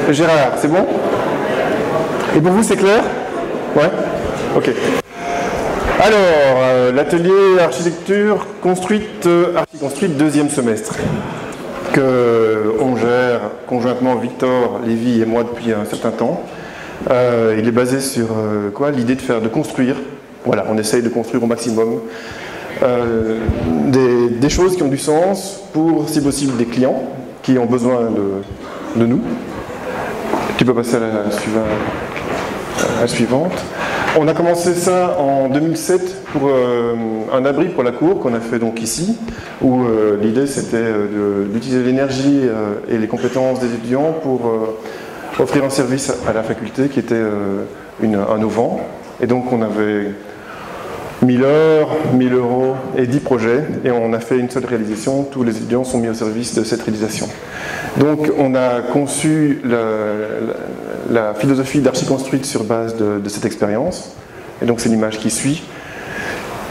Gérard, c'est bon? Et pour vous, c'est clair? Ouais? Ok. Alors, l'atelier architecture construite, archi-construite deuxième semestre, que on gère conjointement Victor, Lévy et moi depuis un certain temps. Il est basé sur quoi? L'idée de construire. Voilà, on essaye de construire au maximum des choses qui ont du sens pour, si possible, des clients qui ont besoin de nous. Tu peux passer à la suivante. On a commencé ça en 2007 pour un abri pour la cour qu'on a fait donc ici, où l'idée c'était d'utiliser l'énergie et les compétences des étudiants pour offrir un service à la faculté qui était innovant. Et donc on avait 1000 heures, 1000 euros et 10 projets, et on a fait une seule réalisation. Tous les étudiants sont mis au service de cette réalisation. Donc on a conçu la philosophie d'archi-construite sur base de cette expérience, et donc c'est l'image qui suit.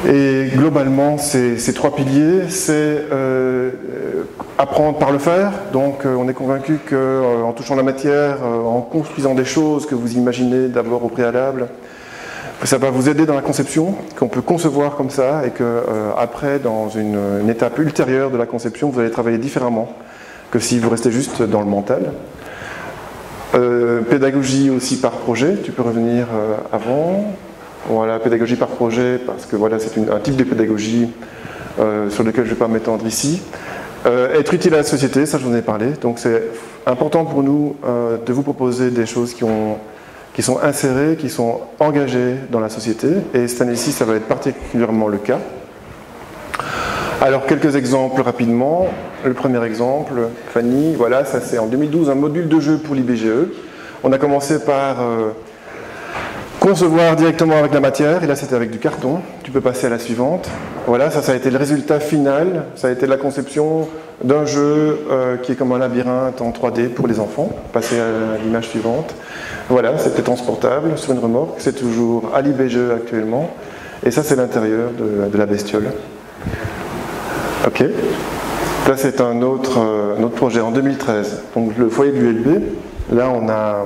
Et globalement, ces trois piliers, c'est apprendre par le faire. Donc on est convaincu qu'en touchant la matière, en construisant des choses que vous imaginez d'abord au préalable, ça va vous aider dans la conception, qu'on peut concevoir comme ça, et qu'après, dans une étape ultérieure de la conception, vous allez travailler différemment que si vous restez juste dans le mental. Pédagogie aussi par projet, tu peux revenir avant. Voilà, pédagogie par projet, parce que voilà, c'est un type de pédagogie sur lequel je ne vais pas m'étendre ici. Être utile à la société, ça je vous en ai parlé, donc c'est important pour nous de vous proposer des choses qui sont insérées, qui sont engagées dans la société, et cette année-ci, ça va être particulièrement le cas. Alors, quelques exemples rapidement. Le premier exemple, Fanny, voilà, ça c'est en 2012, un module de jeu pour l'IBGE. On a commencé par concevoir directement avec la matière, et là c'était avec du carton. Tu peux passer à la suivante. Voilà, ça a été le résultat final, ça a été la conception d'un jeu qui est comme un labyrinthe en 3D pour les enfants. Passer à l'image suivante. Voilà, c'était transportable sur une remorque, c'est toujours à l'IBGE actuellement, et ça c'est l'intérieur de la bestiole. Ok. Là c'est un autre projet en 2013, donc le foyer de l'ULB. Là on a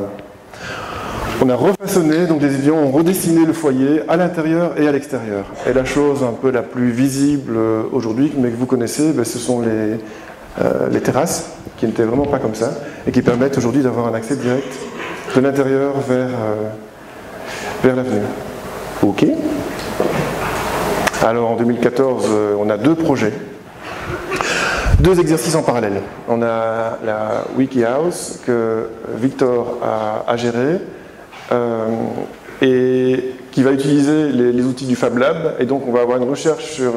refaçonné, donc les étudiants ont redessiné le foyer à l'intérieur et à l'extérieur. Et la chose un peu la plus visible aujourd'hui, mais que vous connaissez, ce sont les terrasses, qui n'étaient vraiment pas comme ça, et qui permettent aujourd'hui d'avoir un accès direct de l'intérieur vers l'avenue. Ok. Alors en 2014, on a deux projets. Deux exercices en parallèle. On a la WikiHouse que Victor a gérée et qui va utiliser les outils du Fab Lab. Et donc on va avoir une recherche sur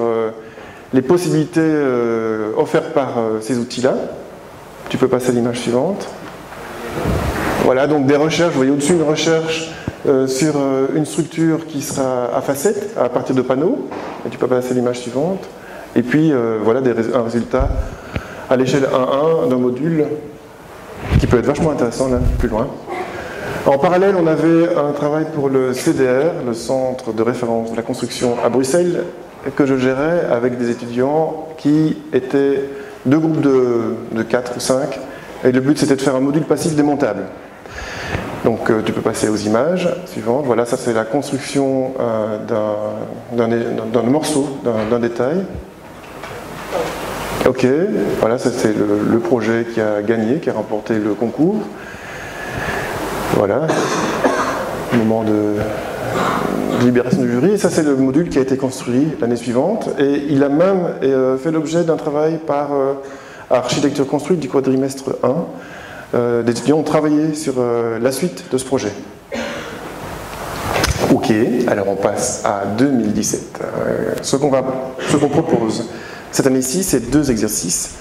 les possibilités offertes par ces outils-là. Tu peux passer à l'image suivante. Voilà, donc des recherches, vous voyez au-dessus une recherche sur une structure qui sera à facettes, à partir de panneaux. Et tu peux passer à l'image suivante. Et puis voilà un résultat à l'échelle 1.1 d'un module qui peut être vachement intéressant là, plus loin. En parallèle, on avait un travail pour le CDR, le Centre de référence de la construction à Bruxelles, que je gérais avec des étudiants qui étaient deux groupes de 4 ou 5. Et le but c'était de faire un module passif démontable. Donc tu peux passer aux images suivantes. Voilà, ça c'est la construction d'un morceau, d'un détail. Ok, voilà, ça c'est le projet qui a gagné, qui a remporté le concours. Voilà, moment de libération du jury. Et ça c'est le module qui a été construit l'année suivante. Et il a même fait l'objet d'un travail par architecture construite du quadrimestre 1. Des étudiants ont travaillé sur la suite de ce projet. Ok, alors on passe à 2017. Ce qu'on propose cette année-ci, c'est deux exercices.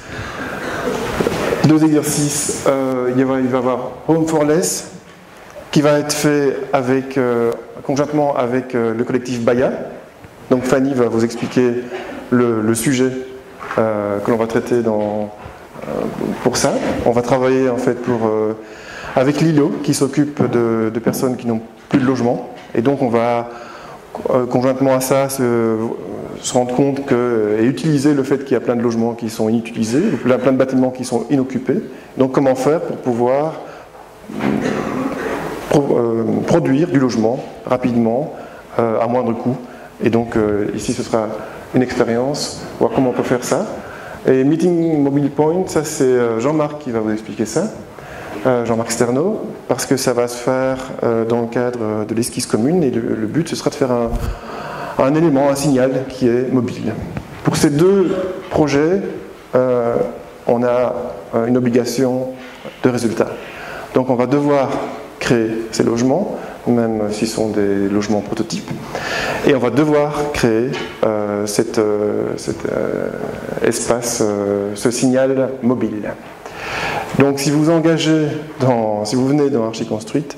Deux exercices, il va y avoir Home for Less, qui va être fait conjointement avec le collectif Baya. Donc Fanny va vous expliquer le sujet que l'on va traiter pour ça. On va travailler en fait avec Lilo qui s'occupe de personnes qui n'ont plus de logement, et donc on va conjointement à ça se rendre compte et utiliser le fait qu'il y a plein de logements qui sont inutilisés, plein de bâtiments qui sont inoccupés. Donc comment faire pour pouvoir produire du logement rapidement, à moindre coût. Et donc ici ce sera une expérience, voir comment on peut faire ça. Et Meeting Mobile Point, ça c'est Jean-Marc qui va vous expliquer ça, Jean-Marc Sterno, parce que ça va se faire dans le cadre de l'esquisse commune, et le but ce sera de faire un élément, un signal qui est mobile. Pour ces deux projets, on a une obligation de résultat. Donc on va devoir créer ces logements, même s'ils sont des logements prototypes, et on va devoir créer cet espace, ce signal mobile. Donc si vous vous engagez, si vous venez dans Archiconstruite,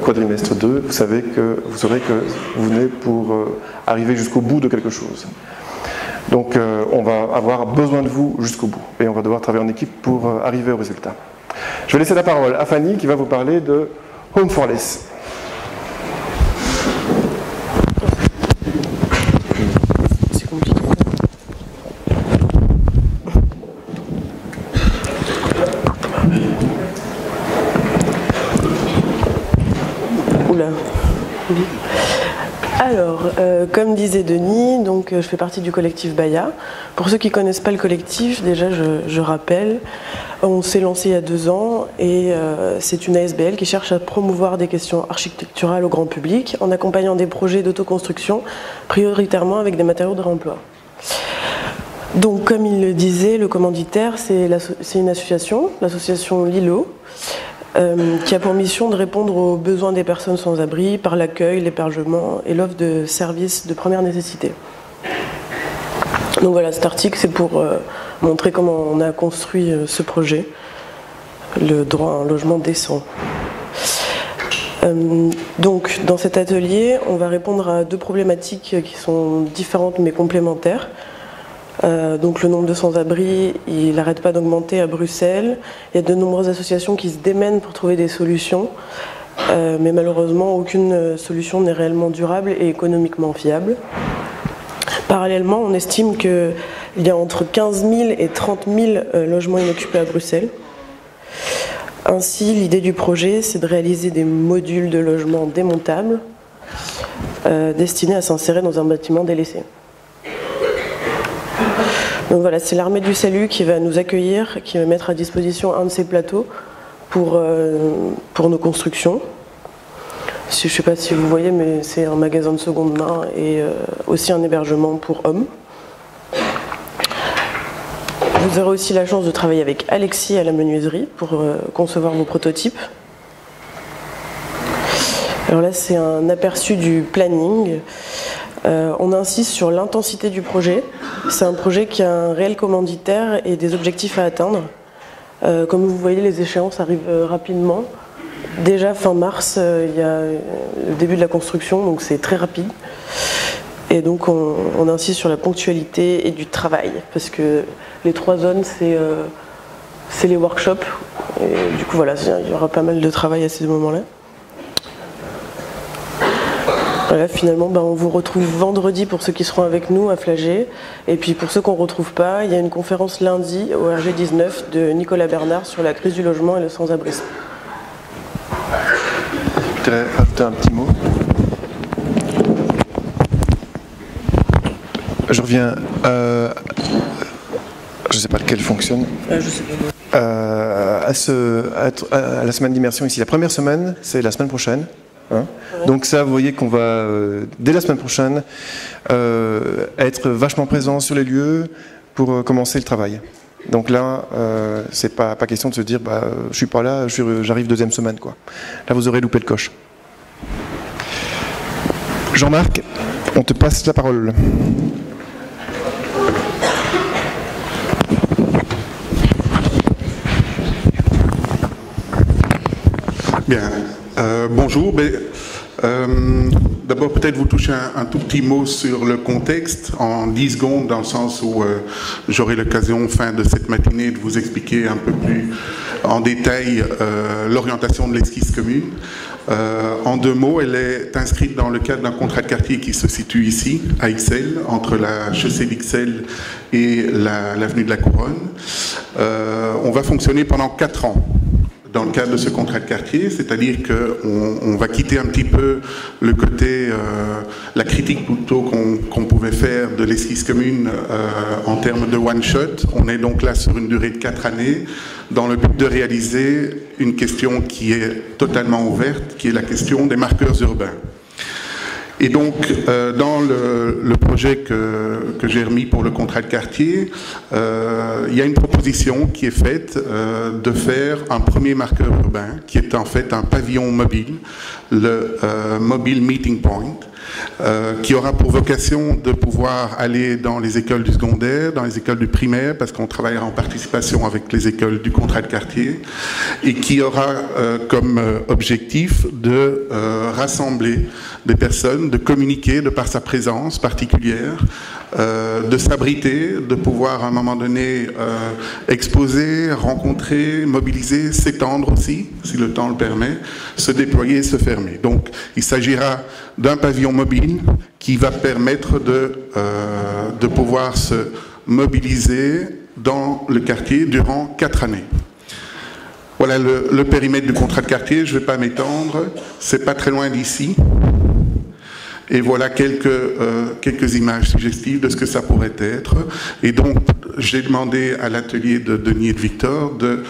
quadrimestre 2, vous saurez que vous venez pour arriver jusqu'au bout de quelque chose. Donc on va avoir besoin de vous jusqu'au bout, et on va devoir travailler en équipe pour arriver au résultat. Je vais laisser la parole à Fanny qui va vous parler de Home for Less. C'est compliqué. Oula. Alors, comme disait Denis, donc, je fais partie du collectif Baya. Pour ceux qui ne connaissent pas le collectif, déjà je rappelle, on s'est lancé il y a 2 ans et c'est une ASBL qui cherche à promouvoir des questions architecturales au grand public en accompagnant des projets d'autoconstruction, prioritairement avec des matériaux de réemploi. Donc comme il le disait, le commanditaire c'est une association, l'association Lilo, qui a pour mission de répondre aux besoins des personnes sans abri par l'accueil, l'hébergement et l'offre de services de première nécessité. Donc voilà, cet article c'est pour montrer comment on a construit ce projet, le droit à un logement décent. Donc dans cet atelier, on va répondre à 2 problématiques qui sont différentes mais complémentaires. Donc le nombre de sans-abri, il n'arrête pas d'augmenter à Bruxelles. Il y a de nombreuses associations qui se démènent pour trouver des solutions, mais malheureusement aucune solution n'est réellement durable et économiquement viable. Parallèlement, on estime qu'il y a entre 15 000 et 30 000 logements inoccupés à Bruxelles. Ainsi, l'idée du projet, c'est de réaliser des modules de logements démontables destinés à s'insérer dans un bâtiment délaissé. Donc voilà, c'est l'Armée du Salut qui va nous accueillir, qui va mettre à disposition un de ces plateaux pour nos constructions. Je ne sais pas si vous voyez, mais c'est un magasin de seconde main et aussi un hébergement pour hommes. Vous aurez aussi la chance de travailler avec Alexis à la menuiserie pour concevoir vos prototypes. Alors là, c'est un aperçu du planning. On insiste sur l'intensité du projet. C'est un projet qui a un réel commanditaire et des objectifs à atteindre. Comme vous voyez, les échéances arrivent rapidement. Déjà fin mars, il y a le début de la construction, donc c'est très rapide. Et donc on insiste sur la ponctualité et du travail, parce que les 3 zones, c'est les workshops. Et du coup, voilà, il y aura pas mal de travail à ces moments-là. Voilà, finalement, on vous retrouve vendredi pour ceux qui seront avec nous à Flagey. Et puis pour ceux qu'on ne retrouve pas, il y a une conférence lundi au RG19 de Nicolas Bernard sur la crise du logement et le sans-abrisme. Je voudrais rajouter un petit mot. Je reviens, je ne sais pas lequel fonctionne, Je sais pas. à la semaine d'immersion ici. La première semaine, c'est la semaine prochaine. Hein, ouais. Donc ça, vous voyez qu'on va, dès la semaine prochaine, être vachement présent sur les lieux pour commencer le travail. Donc là, c'est pas question de se dire, je suis pas là, j'arrive 2e semaine, quoi. Là, vous aurez loupé le coche. Jean-Marc, on te passe la parole. Bien. Bonjour. D'abord, peut-être vous toucher un tout petit mot sur le contexte, en 10 secondes, dans le sens où j'aurai l'occasion, fin de cette matinée, de vous expliquer un peu plus en détail l'orientation de l'esquisse commune. En 2 mots, elle est inscrite dans le cadre d'un contrat de quartier qui se situe ici, à Ixelles, entre la chaussée d'Ixelles et l'avenue de la Couronne. On va fonctionner pendant 4 ans dans le cadre de ce contrat de quartier, c'est-à-dire qu'on va quitter un petit peu le côté, la critique plutôt qu'on pouvait faire de l'esquisse commune en termes de one-shot. On est donc là sur une durée de 4 années, dans le but de réaliser une question qui est totalement ouverte, qui est la question des marqueurs urbains. Et donc, dans le projet que j'ai remis pour le contrat de quartier, il y a une proposition qui est faite de faire un premier marqueur urbain, qui est en fait un pavillon mobile, le Mobile Meeting Point, qui aura pour vocation de pouvoir aller dans les écoles du secondaire, dans les écoles du primaire, parce qu'on travaillera en participation avec les écoles du contrat de quartier, et qui aura comme objectif de rassembler des personnes, de communiquer de par sa présence particulière, de s'abriter, de pouvoir à un moment donné exposer, rencontrer, mobiliser, s'étendre aussi, si le temps le permet, se déployer et se fermer. Donc il s'agira d'un pavillon mobile qui va permettre de pouvoir se mobiliser dans le quartier durant 4 années. Voilà le périmètre du contrat de quartier, je ne vais pas m'étendre, c'est pas très loin d'ici. Et voilà quelques images suggestives de ce que ça pourrait être. Et donc, j'ai demandé à l'atelier de Denis et de Victor de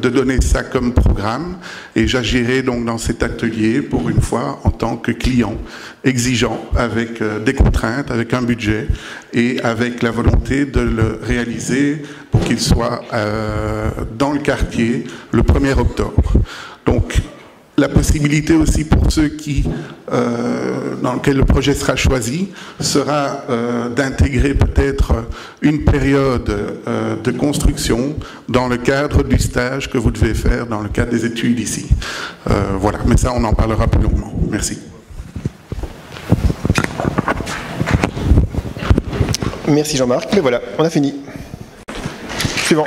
donner ça comme programme. Et j'agirai donc dans cet atelier, pour une fois, en tant que client exigeant, avec des contraintes, avec un budget et avec la volonté de le réaliser pour qu'il soit dans le quartier le 1er octobre. Donc, la possibilité aussi pour ceux dans lesquels le projet sera choisi sera d'intégrer peut-être une période de construction dans le cadre du stage que vous devez faire dans le cadre des études ici. Voilà, mais ça on en parlera plus longuement. Merci. Merci Jean-Marc, mais voilà, on a fini. Suivant.